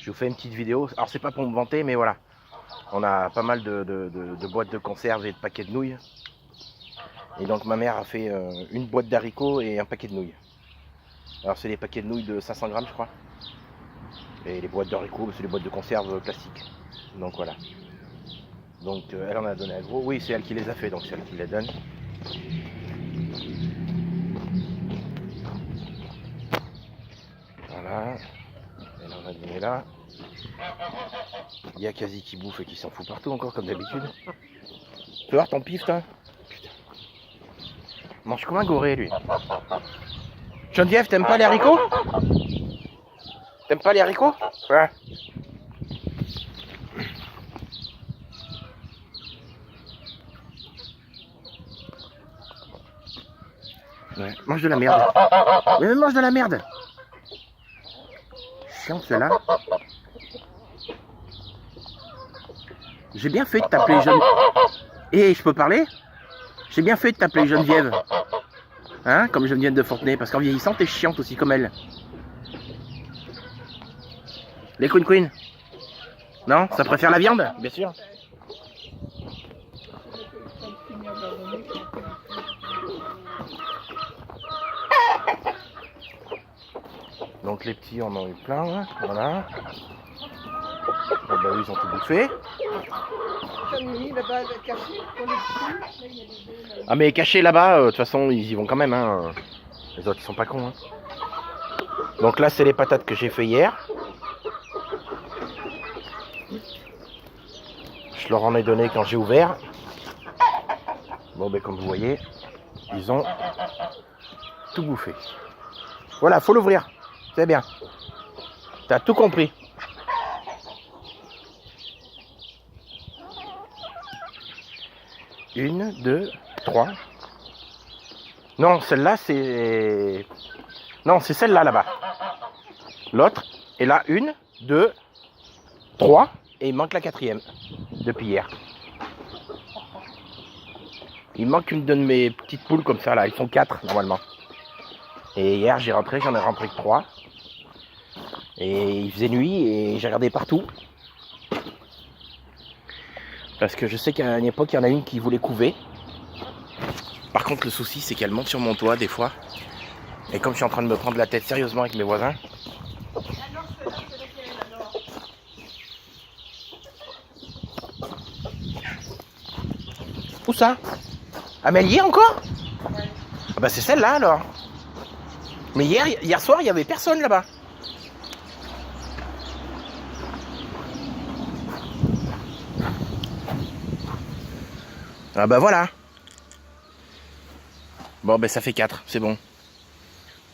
Je vous fais une petite vidéo. Alors c'est pas pour me vanter, mais voilà. On a pas mal de boîtes de conserve et de paquets de nouilles. Et donc ma mère a fait une boîte d'haricots et un paquet de nouilles. Alors c'est des paquets de nouilles de 500 grammes je crois. Et les boîtes d'haricots, c'est les boîtes de conserve classiques. Donc voilà. Donc elle en a donné un gros. Oui, c'est elle qui les a fait, donc c'est elle qui les donne. Voilà. Elle en a donné là. Il y a quasi qui bouffe et qui s'en fout partout encore comme d'habitude. Tu veux voir ton pif, toi? Putain. Mange comme un goré, lui. Geneviève, t'aimes pas les haricots? T'aimes pas les haricots? Ouais. Ouais, mange de la merde. Mais mange de la merde. Chiant, celle-là. J'ai bien fait de t'appeler Geneviève. Eh, je peux parler? J'ai bien fait de t'appeler Geneviève. Hein, comme Geneviève de Fontenay, parce qu'en vieillissant, t'es chiante aussi comme elle. Les queen. Non, ça préfère la viande? Bien sûr. Donc les petits en ont eu plein, là. Voilà. Et bah oui, ils ont tout bouffé. Ah mais cachés là-bas, de toute façon ils y vont quand même, hein. Les autres ils sont pas cons, hein. Donc là c'est les patates que j'ai fait hier. Je leur en ai donné quand j'ai ouvert. Bon ben comme vous voyez, ils ont tout bouffé. Voilà, faut l'ouvrir. C'est bien. T'as tout compris. Une, deux, trois. Non, celle-là c'est... Non, c'est celle-là là-bas. L'autre. Et là, une, deux, trois. Et il manque la quatrième. Depuis hier. Il manque une de mes petites poules comme ça là. Ils font 4 normalement. Et hier j'en ai rentré que 3. Et il faisait nuit et j'ai regardé partout. Parce que je sais qu'à une époque il y en a une qui voulait couver. Par contre le souci c'est qu'elle monte sur mon toit des fois. Et comme je suis en train de me prendre la tête sérieusement avec mes voisins. Où ça? Ah mais elle y est encore? Ah bah c'est celle-là alors. Mais hier soir il n'y avait personne là-bas. Ah bah voilà. Bon ben ça fait 4, c'est bon.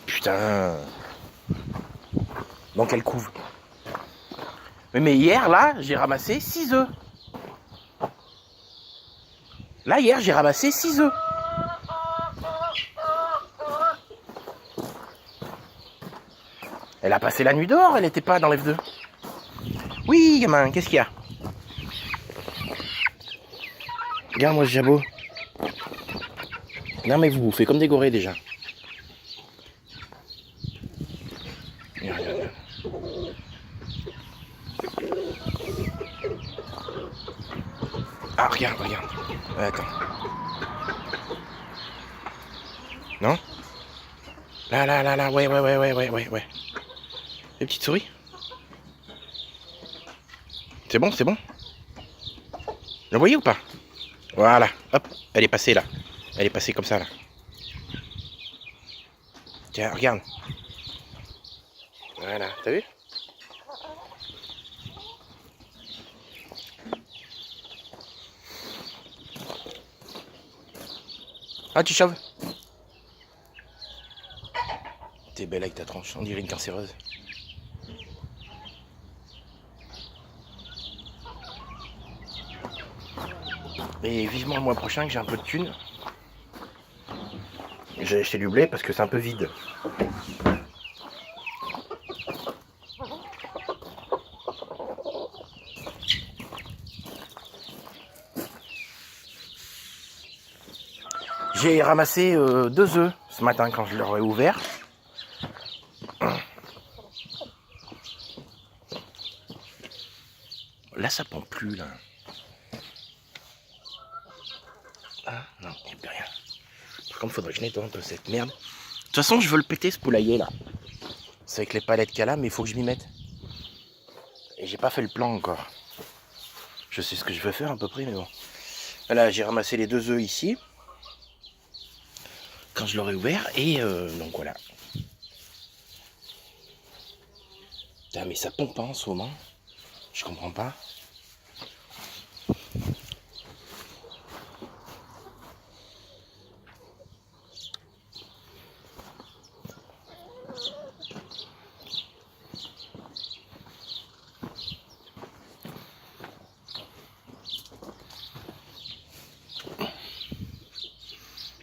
Putain. Donc elle couve. Mais hier là, j'ai ramassé 6 œufs. Là hier j'ai ramassé 6 œufs. Elle a passé la nuit dehors, elle n'était pas dans l'F2. Oui gamin, qu'est-ce qu'il y a? Regarde-moi ce jabot. Non mais vous bouffez comme des gorées déjà. Regarde. Ah regarde. Attends. Non? Là, ouais. Les petites souris? C'est bon? Vous voyez ou pas? Voilà, hop, elle est passée là. Elle est passée comme ça là. Tiens, regarde. Voilà, t'as vu? Ah, tu chauves? T'es belle avec ta tronche, on dirait une cancéreuse. Et vivement le mois prochain que j'ai un peu de thunes. J'ai acheté du blé parce que c'est un peu vide. J'ai ramassé 2 œufs ce matin quand je leur ai ouvert. Là, ça pend plus, là. Ah, non, il n'y a plus rien. Par contre, faudrait que je nettoie un peu cette merde. De toute façon, je veux le péter, ce poulailler, là. C'est avec les palettes qu'il y a là, mais il faut que je m'y mette. Et j'ai pas fait le plan encore. Je sais ce que je veux faire à peu près, mais bon. Là, j'ai ramassé les 2 œufs ici. Quand je l'aurai ouvert, et donc voilà. Putain, mais ça pompe pas en ce moment. Je comprends pas.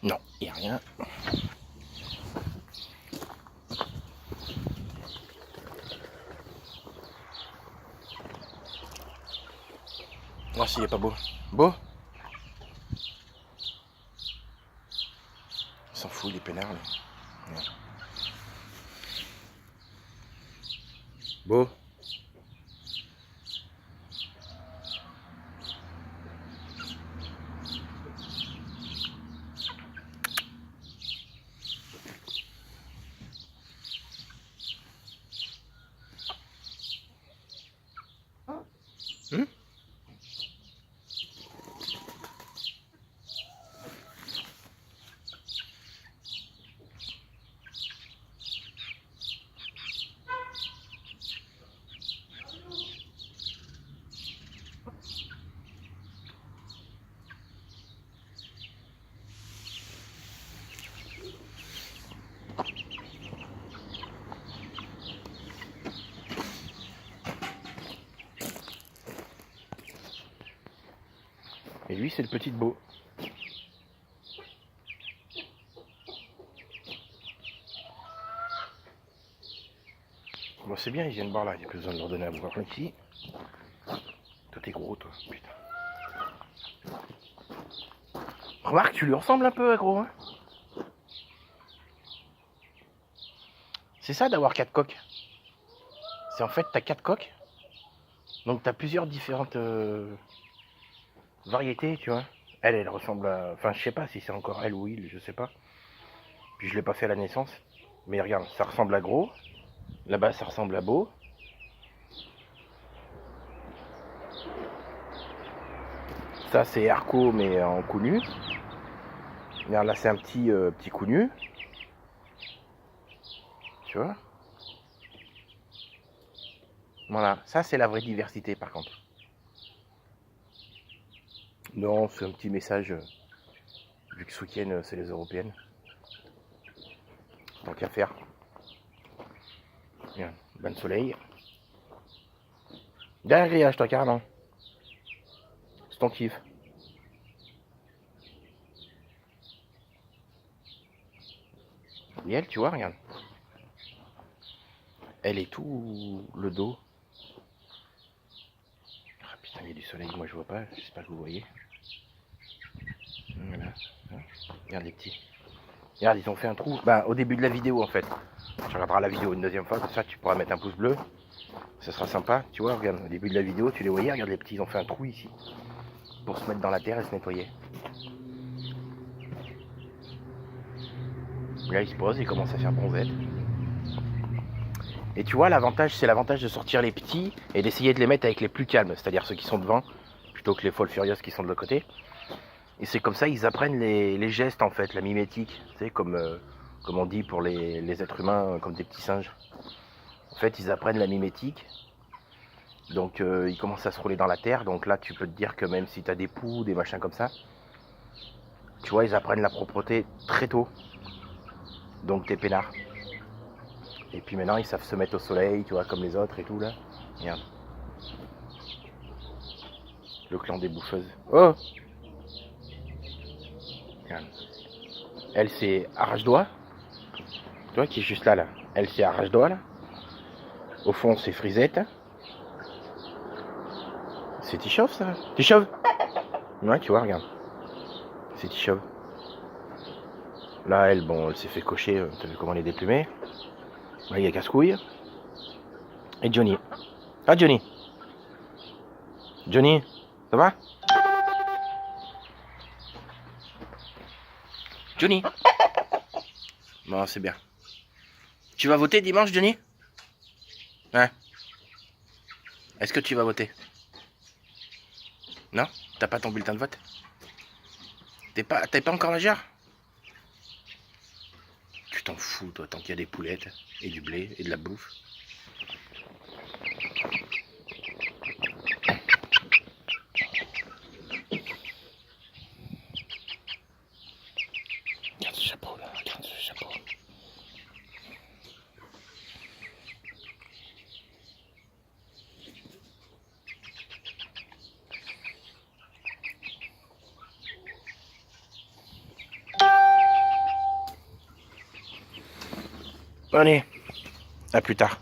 Non, il n'y a rien. Oh, s'il est pas beau. Beau? Il s'en fout, il est peinard, là. Ouais. Beau? Hmm. Et lui, c'est le petit Beau. Bon, c'est bien, ils viennent boire là, il n'y a plus besoin de leur donner à boire ici. Toi, t'es gros, toi, putain. Remarque, tu lui ressembles un peu, gros, hein. C'est ça d'avoir 4 coques. C'est en fait, t'as 4 coques. Donc, t'as plusieurs différentes variétés, tu vois. Elle ressemble à... Enfin, je sais pas si c'est encore elle ou il, je sais pas. Puis je l'ai pas fait à la naissance. Mais regarde, ça ressemble à Gros. Là-bas, ça ressemble à Beau. Ça, c'est Arco, mais en cou nu. Regarde, là, c'est un petit cou nu. Tu vois. Voilà, ça, c'est la vraie diversité, par contre. Non, c'est un petit message, vu que ce week-end, c'est les européennes. Tant qu'à faire. Bien, bon soleil. Derrière le grillage, toi, carrément. C'est ton kiff. Et elle, tu vois, regarde. Elle est tout le dos. Ah putain, il y a du soleil, moi je vois pas. J'espère que vous voyez. Voilà. Regarde les petits. Regarde, ils ont fait un trou. Bah, au début de la vidéo, en fait. Tu regarderas la vidéo une deuxième fois, comme ça tu pourras mettre un pouce bleu. Ça sera sympa. Tu vois, regarde, au début de la vidéo, tu les voyais. Regarde les petits, ils ont fait un trou ici. Pour se mettre dans la terre et se nettoyer. Là, ils se posent, ils commencent à faire bronzette. Et tu vois, l'avantage, c'est l'avantage de sortir les petits et d'essayer de les mettre avec les plus calmes, c'est-à-dire ceux qui sont devant, plutôt que les folles furieuses qui sont de l'autre côté. Et c'est comme ça, ils apprennent les gestes, en fait, la mimétique, tu sais, comme on dit pour les êtres humains, comme des petits singes. En fait, ils apprennent la mimétique, donc ils commencent à se rouler dans la terre, donc là, tu peux te dire que même si tu as des poux, des machins comme ça, tu vois, ils apprennent la propreté très tôt, donc t'es peinard. Et puis maintenant, ils savent se mettre au soleil, tu vois, comme les autres et tout, là. Regarde. Le clan des bouffeuses. Oh! Regarde. Elle, c'est Arrache-Doigt. Tu vois, qui est juste là, là. Elle, c'est Arrache-Doigt, là. Au fond, c'est Frisette. C'est Tichov, ça. Tichov! Ouais, tu vois, regarde. C'est Tichov. Là, elle, bon, elle s'est fait cocher. T'as vu comment elle est déplumée. Là, il y a Casse-Couille. Et Johnny. Ah, Johnny! Johnny, ça va? Johnny? Bon, c'est bien. Tu vas voter dimanche, Johnny? Hein? Est-ce que tu vas voter? Non? T'as pas ton bulletin de vote? T'es pas encore majeur? Tu t'en fous, toi, tant qu'il y a des poulettes, et du blé, et de la bouffe. Regarde ce chapeau, là, regarde ce chapeau. Allez, à plus tard.